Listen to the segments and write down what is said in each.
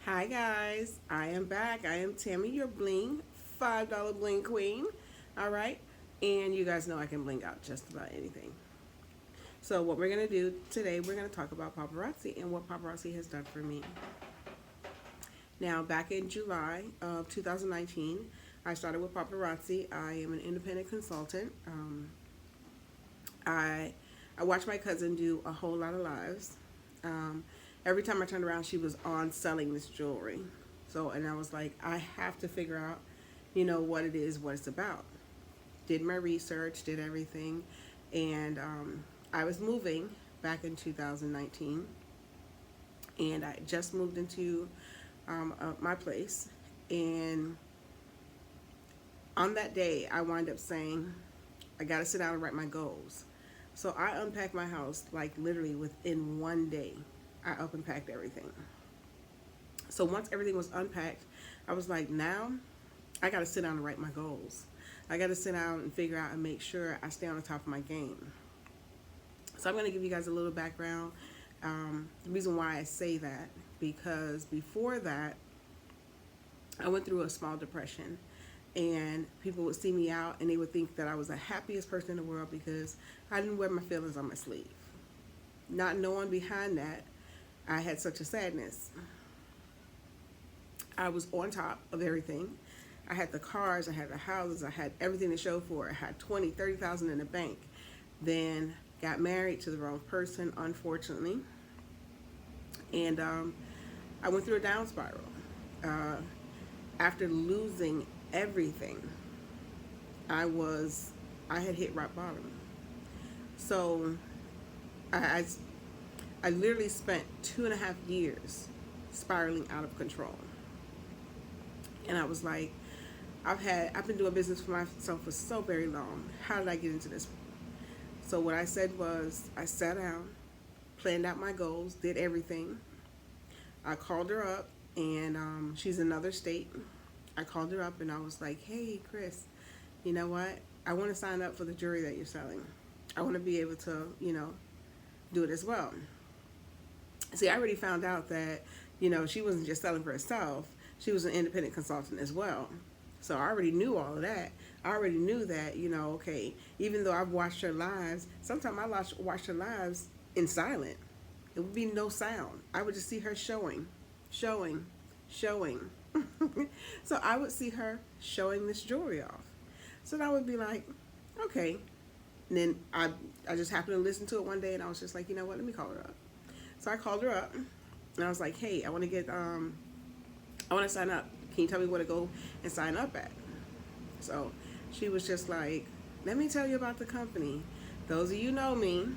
Hi guys, I am back. I am Tammy, your bling, $5 bling queen. All right, and you guys know I can bling out just about anything. So what we're gonna do today, we're gonna talk about paparazzi and what paparazzi has done for me. Now, back in July of 2019, I started with paparazzi. I am an independent consultant. I I watched my cousin do a whole lot of lives. Um, every time I turned around, she was on selling this jewelry. So, and I was like, I have to figure out, what it is, what it's about. Did my research, did everything, and I was moving back in 2019, and I just moved into my place, and on that day, I wound up saying, I got to sit down and write my goals. So I unpacked my house like literally within one day. I up and packed everything. So once everything was unpacked, I was like, now I got to sit down and write my goals. I got to sit down and figure out and make sure I stay on the top of my game. So I'm going to give you guys a little background. The reason why I say that, because before that, I went through a small depression, and people would see me out and they would think that I was the happiest person in the world because I didn't wear my feelings on my sleeve. Not knowing behind that, I had such a sadness. I was on top of everything. I had the cars, I had the houses, I had everything to show for it. I had 20, 30,000 in the bank. Then got married to the wrong person, unfortunately. And I went through a down spiral. After losing everything, I had hit rock bottom. So I, I literally spent 2.5 years spiraling out of control. And I was like, I've been doing business for myself for so very long. How did I get into this? So what I said was, I sat down, planned out my goals, did everything. I called her up, and she's in another state. I called her up and I was like, hey, Chris, you know what? I want to sign up for the jewelry that you're selling. I want to be able to, do it as well. See, I already found out that, she wasn't just selling for herself. She was an independent consultant as well. So I already knew all of that. I already knew that, okay, even though I've watched her lives, sometimes I watched her lives in silent. It would be no sound. I would just see her showing. So I would see her showing this jewelry off. So I would be like, okay. And then I just happened to listen to it one day, and I was just like, you know what, let me call her up. So I called her up, and I was like, hey, I want to sign up. Can you tell me where to go and sign up at? So she was just like, let me tell you about the company. Those of you know me,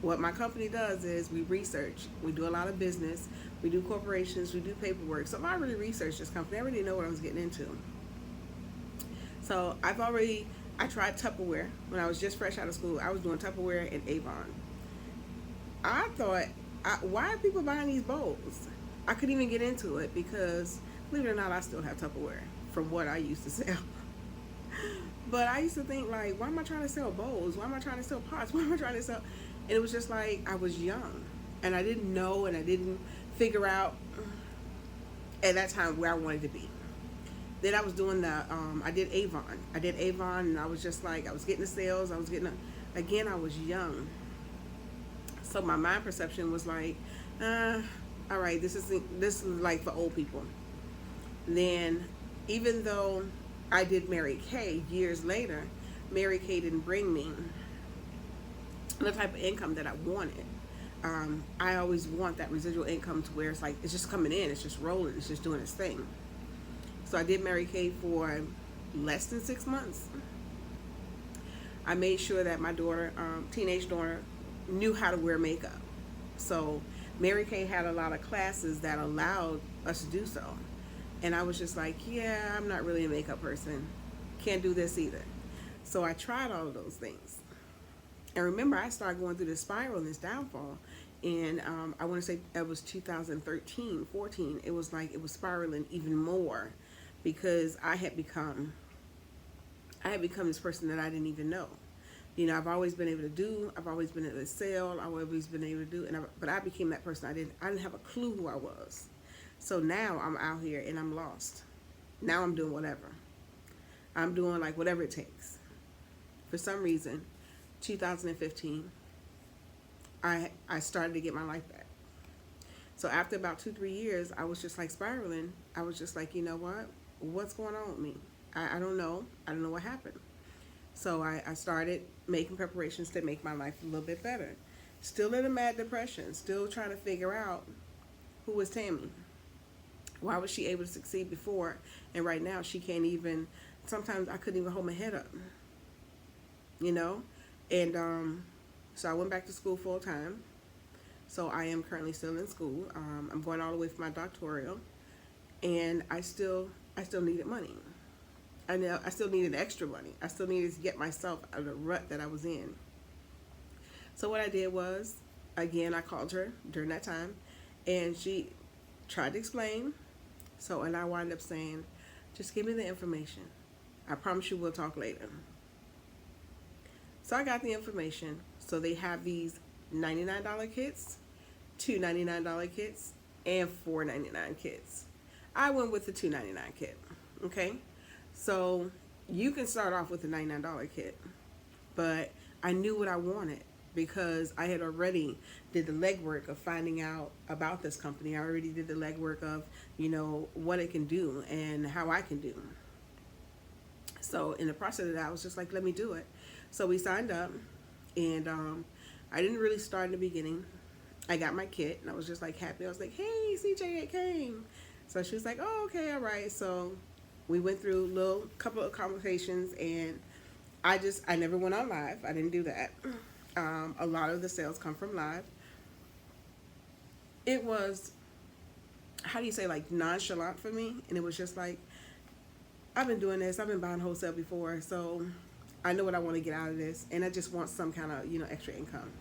what my company does is we research. We do a lot of business. We do corporations. We do paperwork. So I already researched this company. I already know what I was getting into. So I tried Tupperware when I was just fresh out of school. I was doing Tupperware and Avon. I thought, why are people buying these bowls? I couldn't even get into it because, believe it or not, I still have Tupperware from what I used to sell. But I used to think, like, why am I trying to sell bowls? Why am I trying to sell pots? Why am I trying to sell? And it was just like, I was young, and I didn't know, and I didn't figure out at that time where I wanted to be. Then I was doing I did Avon, and I was just like, I was getting the sales, again, I was young. So my mind perception was like, all right, this is like for old people. Then, even though I did Mary Kay years later, Mary Kay didn't bring me the type of income that I wanted. I always want that residual income to where it's like, it's just coming in, it's just rolling, it's just doing its thing. So I did Mary Kay for less than 6 months. I made sure that my daughter, teenage daughter, knew how to wear makeup. So Mary Kay had a lot of classes that allowed us to do so. And I was just like, yeah, I'm not really a makeup person. Can't do this either. So I tried all of those things. And remember, I started going through this spiral and this downfall. And I want to say it was 2013, 14. It was like it was spiraling even more because I had become this person that I didn't even know. You know, I've always been able to do. I've always been able to sell. I've always been able to do. But I became that person. I didn't have a clue who I was. So now I'm out here and I'm lost. Now I'm doing whatever. I'm doing like whatever it takes. For some reason, 2015, I started to get my life back. So after about 2-3 years, I was just like spiraling. I was just like, you know what? What's going on with me? I don't know. I don't know what happened. So I started making preparations to make my life a little bit better. Still in a mad depression. Still trying to figure out who was Tammy. Why was she able to succeed before? And right now she can't even, sometimes I couldn't even hold my head up. You know? And so I went back to school full time. So I am currently still in school. I'm going all the way for my doctoral. And I still needed money. I still needed extra money. I still needed to get myself out of the rut that I was in. So what I did was, again, I called her during that time, and she tried to explain. So, and I wound up saying, just give me the information. I promise you we'll talk later. So I got the information. So they have these $99 kits, two $99 kits, and four $99 kits. I went with the $2.99 kit. Okay? So you can start off with the $99 kit, but I knew what I wanted because I had already did the legwork of finding out about this company. I already did the legwork of, you know, what it can do and how I can do. So in the process of that, I was just like, let me do it. So we signed up, and I didn't really start in the beginning. I got my kit, and I was just like happy. I was like, hey, CJ, it came. So she was like, oh, okay, all right. So we went through a little couple of conversations, and I never went on live. I didn't do that. A lot of the sales come from live. It was, how do you say, like nonchalant for me. And it was just like, I've been doing this. I've been buying wholesale before. So I know what I want to get out of this. And I just want some kind of, you know, extra income.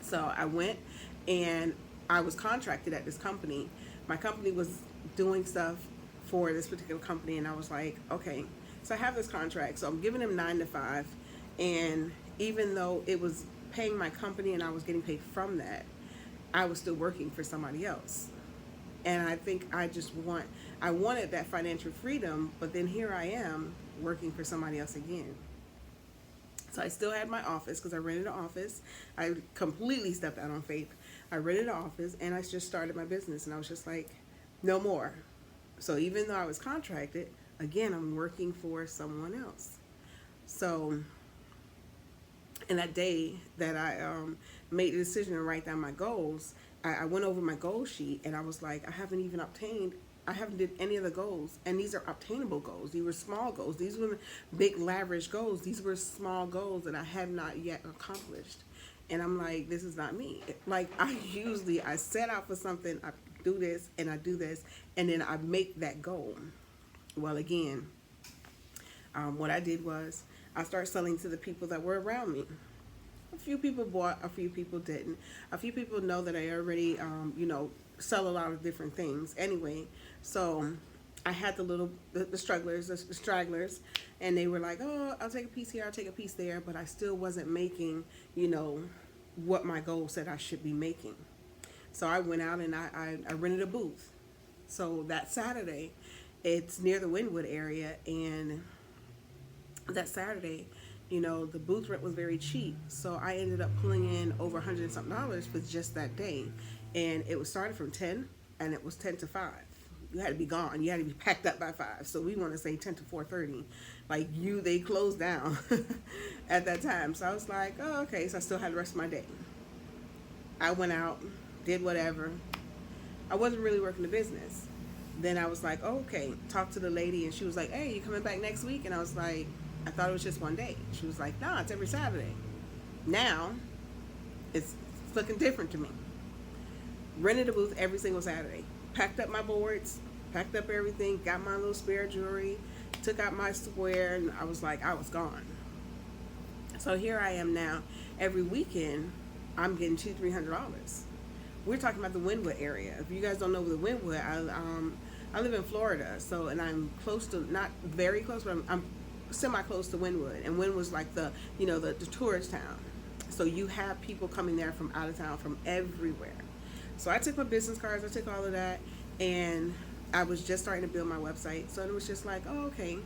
So I went, and I was contracted at this company. My company was doing stuff for this particular company, and I was like, okay, so I have this contract, so I'm giving them 9 to 5, and even though it was paying my company and I was getting paid from that, I was still working for somebody else. And I think I wanted that financial freedom, but then here I am working for somebody else again. So I still had my office because I rented an office. I completely stepped out on faith. I rented an office, and I just started my business, and I was just like, no more. So even though I was contracted, again, I'm working for someone else. So in that day that I made the decision to write down my goals, I went over my goal sheet, and I was like, I haven't did any of the goals, and these are obtainable goals. These were small goals. These were big lavish goals. These were small goals that I have not yet accomplished. And I'm like, this is not me. Like I set out for something, I do this and I do this, and then I make that goal. Well, again, what I did was I started selling to the people that were around me. A few people bought, a few people didn't. A few people know that I already, sell a lot of different things anyway. So I had the stragglers, and they were like, oh, I'll take a piece here, I'll take a piece there, but I still wasn't making, what my goal said I should be making. So I went out and I rented a booth. So that Saturday, it's near the Wynwood area, and that Saturday, the booth rent was very cheap. So I ended up pulling in over $100 and something for just that day. And it was started from 10, and it was 10 to 5. You had to be gone. You had to be packed up by 5. So we want to say 10 to 4:30. Like they closed down at that time. So I was like, oh, okay. So I still had the rest of my day. I went out, did whatever. I wasn't really working the business. Then I was like, oh, okay. Talked to the lady, and she was like, hey, you coming back next week? And I was like, I thought it was just one day. She was like, nah, it's every Saturday. Now, it's looking different to me. Rented a booth every single Saturday. Packed up my boards, packed up everything, got my little spare jewelry, took out my square, and I was like, I was gone. So here I am now. Every weekend, I'm getting $200-300. We're talking about the Wynwood area. If you guys don't know the Wynwood, I live in Florida, and I'm close to, not very close, but I'm semi close to Wynwood, and Wynwood was like the tourist town. So you have people coming there from out of town, from everywhere. So I took my business cards, I took all of that, and I was just starting to build my website. So it was just like, oh, okay.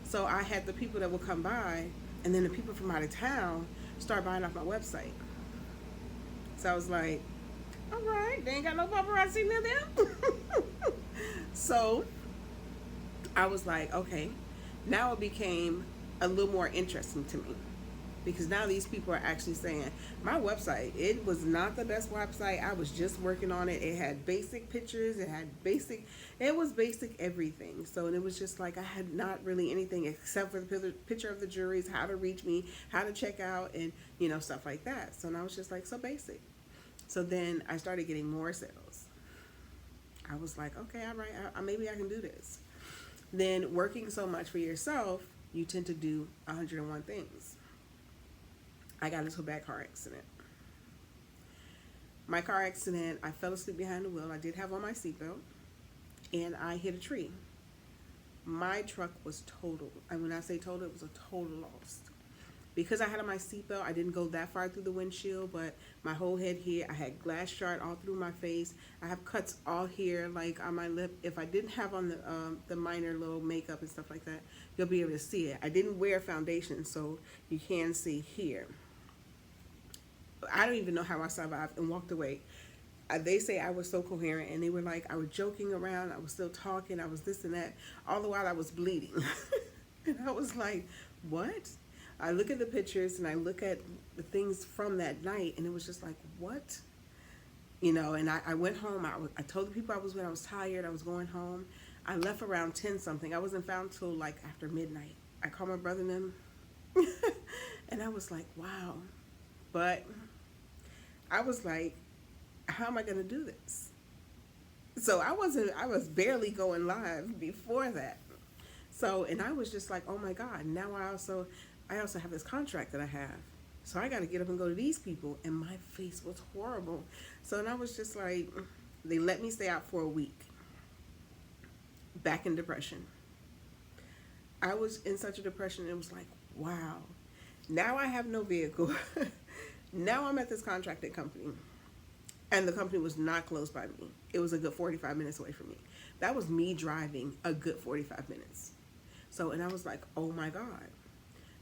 So I had the people that would come by, and then the people from out of town start buying off my website. So I was like, all right, they ain't got no paparazzi near them. So I was like, okay, now it became a little more interesting to me, because now these people are actually saying my website, it was not the best website. I was just working on it. It had basic pictures. It was basic everything. So it was just like I had not really anything except for the picture of the juries, how to reach me, how to check out, and stuff like that. So now I was just like, so basic. So then I started getting more sales. I was like, okay, all right, maybe I can do this. Then working so much for yourself, you tend to do 101 things. I got into a bad car accident. My car accident, I fell asleep behind the wheel. I did have on my seatbelt, and I hit a tree. My truck was total. And when I say total, it was a total loss. Because I had on my seatbelt, I didn't go that far through the windshield, but my whole head here, I had glass shard all through my face. I have cuts all here, like on my lip. If I didn't have on the minor little makeup and stuff like that, you'll be able to see it. I didn't wear foundation, so you can see here. I don't even know how I survived and walked away. They say I was so coherent, and they were like, I was joking around, I was still talking, I was this and that, all the while I was bleeding. And I was like, what? I look at the pictures and I look at the things from that night, and it was just like, what? And I went home. I told the people I was with, I was tired, I was going home. I left around 10 something. I wasn't found till like after midnight. I called my brother and them, and I was like, wow. But I was like, how am I going to do this? So I was barely going live before that. So, and I was just like, oh my God, now I also have this contract that I have. So I got to get up and go to these people, and my face was horrible. So, and I was just like, they let me stay out for a week. Back in depression. I was in such a depression, it was like, wow. Now I have no vehicle. Now I'm at this contracted company, and the company was not close by me. It was a good 45 minutes away from me. That was me driving a good 45 minutes. So, and I was like, oh my God.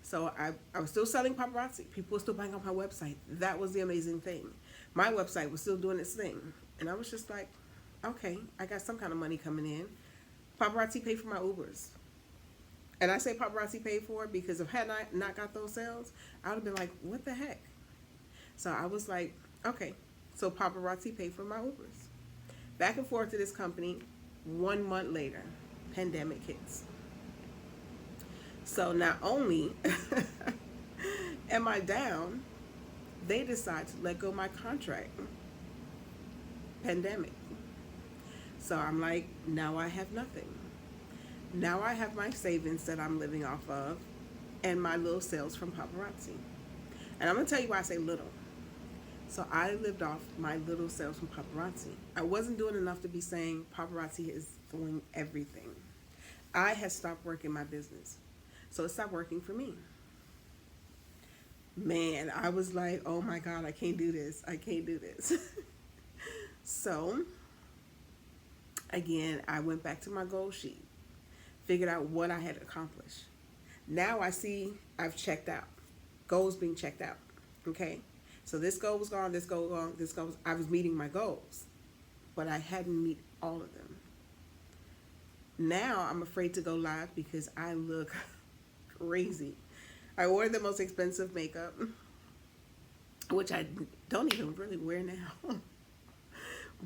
So I was still selling paparazzi. People were still buying on my website. That was the amazing thing. My website was still doing its thing. And I was just like, okay, I got some kind of money coming in. Paparazzi paid for my Ubers. And I say paparazzi paid for it because if had I not got those sales, I would have been like, what the heck? So I was like, okay, so paparazzi paid for my Ubers. Back and forth to this company. 1 month later, pandemic hits. So not only am I down, they decide to let go of my contract. Pandemic. So I'm like, now I have nothing. Now I have my savings that I'm living off of, and my little sales from paparazzi. And I'm going to tell you why I say little. So I lived off my little sales from paparazzi. I wasn't doing enough to be saying paparazzi is doing everything. I had stopped working my business. So it stopped working for me. Man, I was like, oh my God, I can't do this. I can't do this. So, again, I went back to my goal sheet, figured out what I had accomplished. Now I see I've checked out. Goals being checked out. Okay? So this goal was gone, this goal was gone, this goal was, I was meeting my goals, but I hadn't met all of them. Now I'm afraid to go live because I look crazy. I ordered the most expensive makeup, which I don't even really wear now.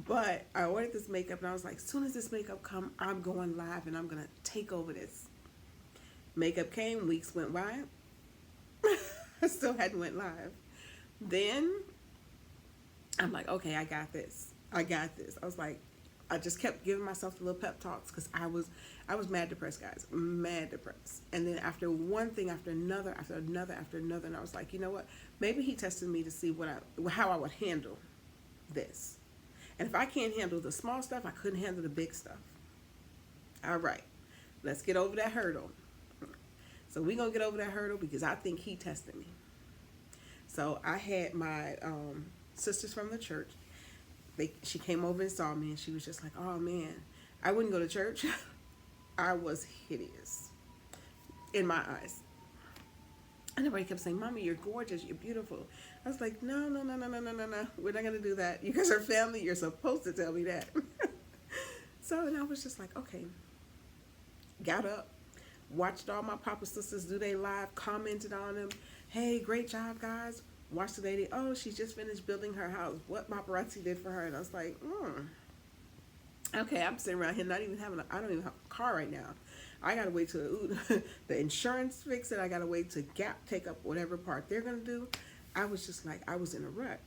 But I ordered this makeup, and I was like, as soon as this makeup come, I'm going live, and I'm going to take over this. Makeup came, weeks went by. I still hadn't went live. Then I'm like, okay, I got this. I got this. I was like, I just kept giving myself the little pep talks because I was mad depressed, guys. Mad depressed. And then after one thing after another, and I was like, you know what? Maybe he tested me to see how I would handle this. And if I can't handle the small stuff, I couldn't handle the big stuff. All right, let's get over that hurdle. So we're going to get over that hurdle because I think he tested me. So I had my sisters from the church. She came over and saw me, and she was just like, oh man, I wouldn't go to church. I was hideous in my eyes. And everybody kept saying, Mommy, you're gorgeous, you're beautiful. I was like, no, no, no, no, no, no, no, no. We're not going to do that. You guys are family. You're supposed to tell me that. So, and I was just like, okay. Got up, watched all my Papa sisters do their live, commented on them. Hey, great job, guys. Watched the lady. Oh, she just finished building her house. What Paparazzi did for her. And I was like, okay, I'm sitting around here not even having I don't even have a car right now. I gotta wait till the insurance fix it. I gotta wait till Gap take up whatever part they're gonna do. I was just like, I was in a rut.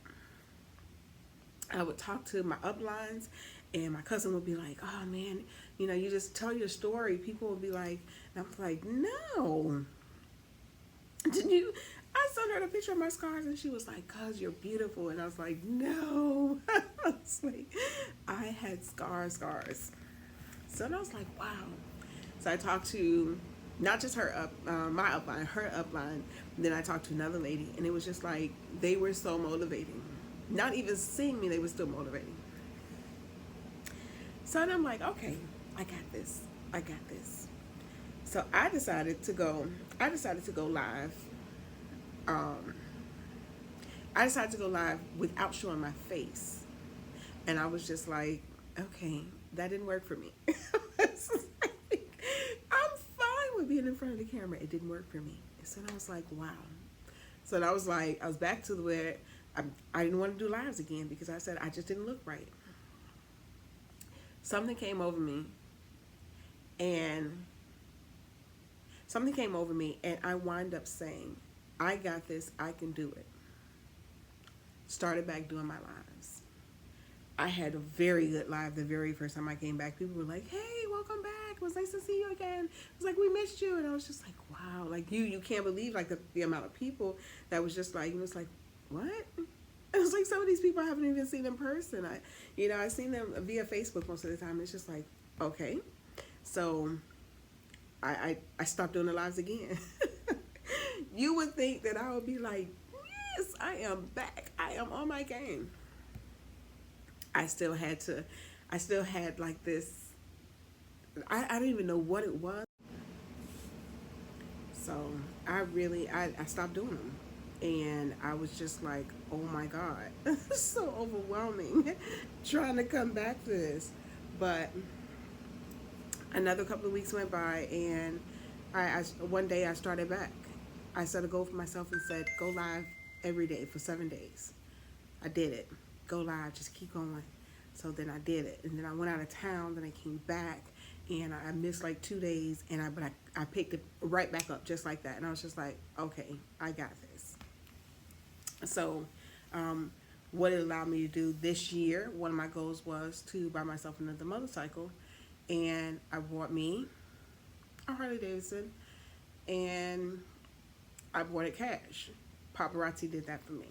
I would talk to my uplines, and my cousin would be like, oh man, you just tell your story. People would be like, and I'm like, no. Did you? I sent her a picture of my scars, and she was like, cuz you're beautiful. And I was like, no. I was like, I had scars. So I was like, wow. So I talked to not just my upline, her upline. Then I talked to another lady, and it was just like, they were so motivating. Not even seeing me, they were still motivating. So then I'm like, okay, I got this. So I decided to go live. I decided to go live without showing my face. And I was just like, okay, that didn't work for me. I'm fine with being in front of the camera. It didn't work for me. So I was like, wow. So I was back to where I didn't want to do lives again because I said I just didn't look right. Something came over me, and I wind up saying, I got this, I can do it. Started back doing my lives. I had a very good live the very first time I came back. People were like, hey, welcome back. It was nice to see you again. It was like, we missed you. And I was just like, wow, like you can't believe like the amount of people that was just like, it was like, what? It was like some of these people I haven't even seen in person. I've seen them via Facebook most of the time. It's just like, okay. So I stopped doing the lives again. You would think that I would be like, yes, I am back. I am on my game. I still had like this, I don't even know what it was. So I stopped doing them. And I was just like, oh my God, so overwhelming trying to come back to this. But another couple of weeks went by, and one day I started back. I set a goal for myself and said, go live every day for 7 days. I did it. Go live, just keep going. So then I did it. And then I went out of town, then I came back, and I missed like 2 days, but I picked it right back up just like that. And I was just like, okay, I got this. So what it allowed me to do this year, one of my goals was to buy myself another motorcycle. And I bought me a Harley Davidson, and I bought it cash. Paparazzi did that for me.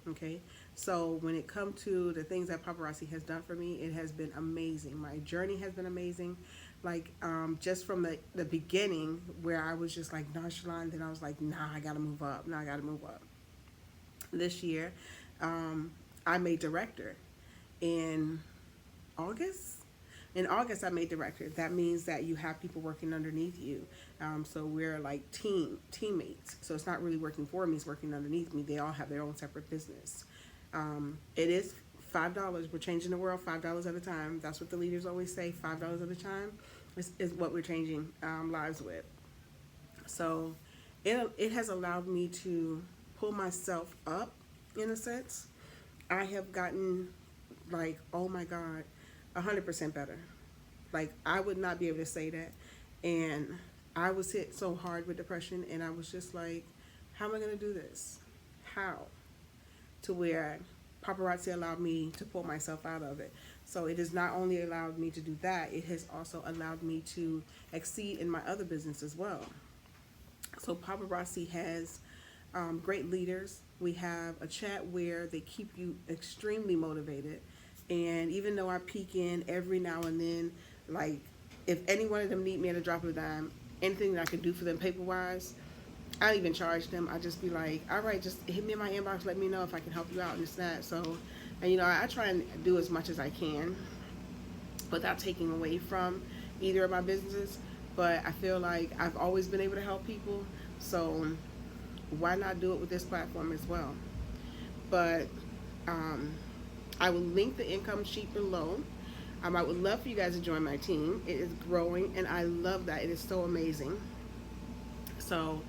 Okay, so when it comes to the things that Paparazzi has done for me, it has been amazing. My journey has been amazing. Like just from the beginning, where I was just like nonchalant, then I was like, nah, I gotta move up. This year, I made director in August. In August, I made director. That means that you have people working underneath you. So we're like teammates. So it's not really working for me, it's working underneath me. They all have their own separate business. It is $5. We're changing the world $5 at a time. That's what the leaders always say, $5 at a time is what we're changing lives with. So it has allowed me to pull myself up in a sense. I have gotten like, oh my God, 100% better. Like I would not be able to say that. And I was hit so hard with depression, and I was just like, how am I going to do this? How? To where Paparazzi allowed me to pull myself out of it. So it has not only allowed me to do that, it has also allowed me to exceed in my other business as well. So Paparazzi has great leaders. We have a chat where they keep you extremely motivated. And even though I peek in every now and then, like if any one of them need me at a drop of a dime, anything that I can do for them paper wise. I don't even charge them. I just be like, all right, just hit me in my inbox, let me know if I can help you out and this and that. So, and I try and do as much as I can without taking away from either of my businesses. But I feel like I've always been able to help people, so why not do it with this platform as well? But um, I will link the income sheet below. I would love for you guys to join my team. It is growing, and I love that. It is so amazing. So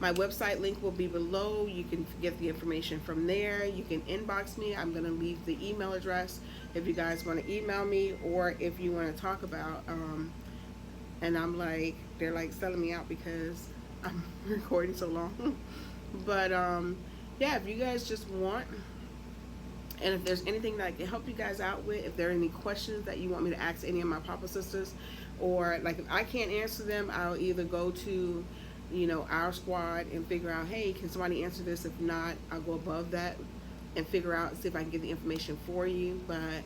my website link will be below. You can get the information from there. You can inbox me. I'm going to leave the email address if you guys want to email me, or if you want to talk about, and I'm like, they're like selling me out because I'm recording so long. But yeah, if you guys just want, and if there's anything that I can help you guys out with, if there are any questions that you want me to ask any of my Papa sisters, or like if I can't answer them, I'll either go to, our squad and figure out, hey, can somebody answer this? If not, I'll go above that and figure out, see if I can get the information for you. But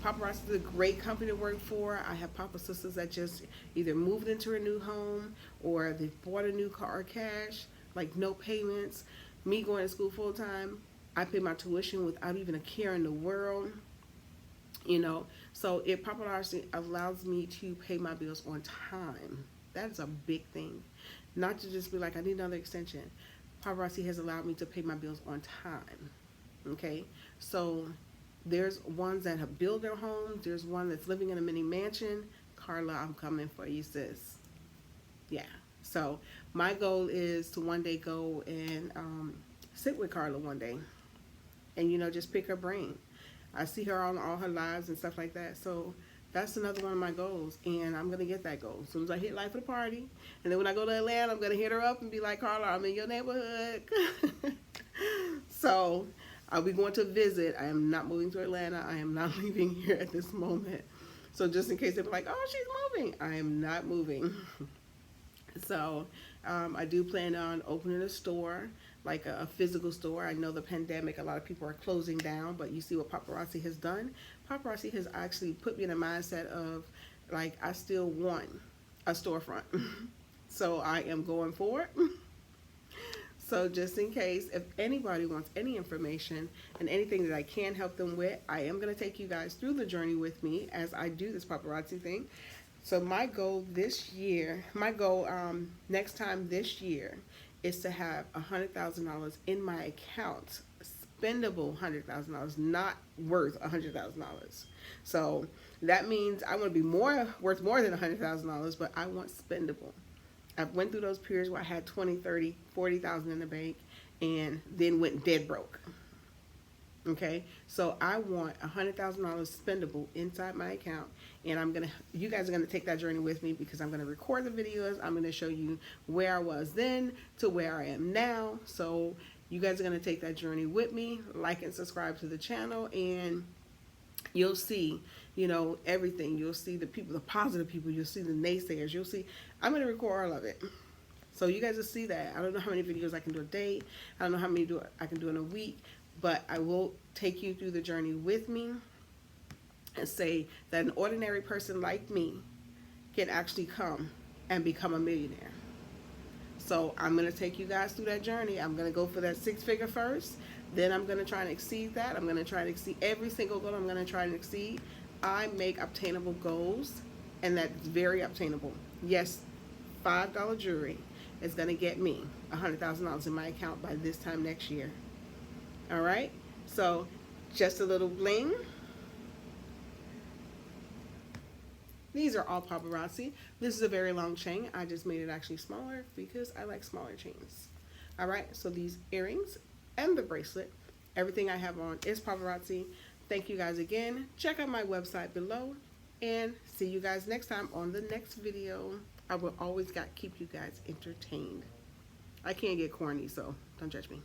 Paparazzi is a great company to work for. I have Papa sisters that just either moved into a new home or they bought a new car cash, like no payments. Me going to school full time, I pay my tuition without even a care in the world. So it Paparazzi allows me to pay my bills on time. That is a big thing. Not to just be like, I need another extension. Paparazzi has allowed me to pay my bills on time. Okay, so there's ones that have built their homes. There's one that's living in a mini mansion. Carla, I'm coming for you, sis. Yeah. So my goal is to one day go and sit with Carla one day, and just pick her brain. I see her on all her lives and stuff like that. So that's another one of my goals, and I'm gonna get that goal as soon as I hit Life of the Party. And then when I go to Atlanta, I'm gonna hit her up and be like, Carla, I'm in your neighborhood. So I'll be going to visit. I am not moving to Atlanta. I am not leaving here at this moment. So just in case they're like, oh, she's moving, I am not moving. So I do plan on opening a store, like a physical store. I know the pandemic, a lot of people are closing down, but you see what Paparazzi has done. Paparazzi has actually put me in a mindset of, like, I still want a storefront. So I am going for it. So just in case, if anybody wants any information and anything that I can help them with, I am going to take you guys through the journey with me as I do this paparazzi thing. So my goal this year, next time this year, is to have $100,000 in my account, spendable $100,000, not worth $100,000. So that means I want to be worth more than $100,000, but I want spendable. I've went through those periods where I had 20, 30, 40,000 in the bank and then went dead broke. Okay, so I want $100,000 spendable inside my account, and you guys are gonna take that journey with me, because I'm gonna record the videos. I'm gonna show you where I was then to where I am now. So you guys are gonna take that journey with me. Like and subscribe to the channel, and you'll see, everything. You'll see the people, the positive people. You'll see the naysayers. You'll see. I'm gonna record all of it. So you guys will see that. I don't know how many videos I can do a day. I don't know how many I can do in a week. But I will take you through the journey with me and say that an ordinary person like me can actually come and become a millionaire. So I'm going to take you guys through that journey. I'm going to go for that 6-figure first. Then I'm going to try and exceed that. I'm going to try and exceed every single goal I'm going to try and exceed. I make obtainable goals, and that's very obtainable. Yes, $5 jewelry is going to get me $100,000 in my account by this time next year. All right, so just a little bling. These are all paparazzi. This is a very long chain. I just made it actually smaller because I like smaller chains. All right, so these earrings and the bracelet, everything I have on is paparazzi. Thank you guys again. Check out my website below, and see you guys next time on the next video. I will always keep you guys entertained. I can't get corny, so don't judge me.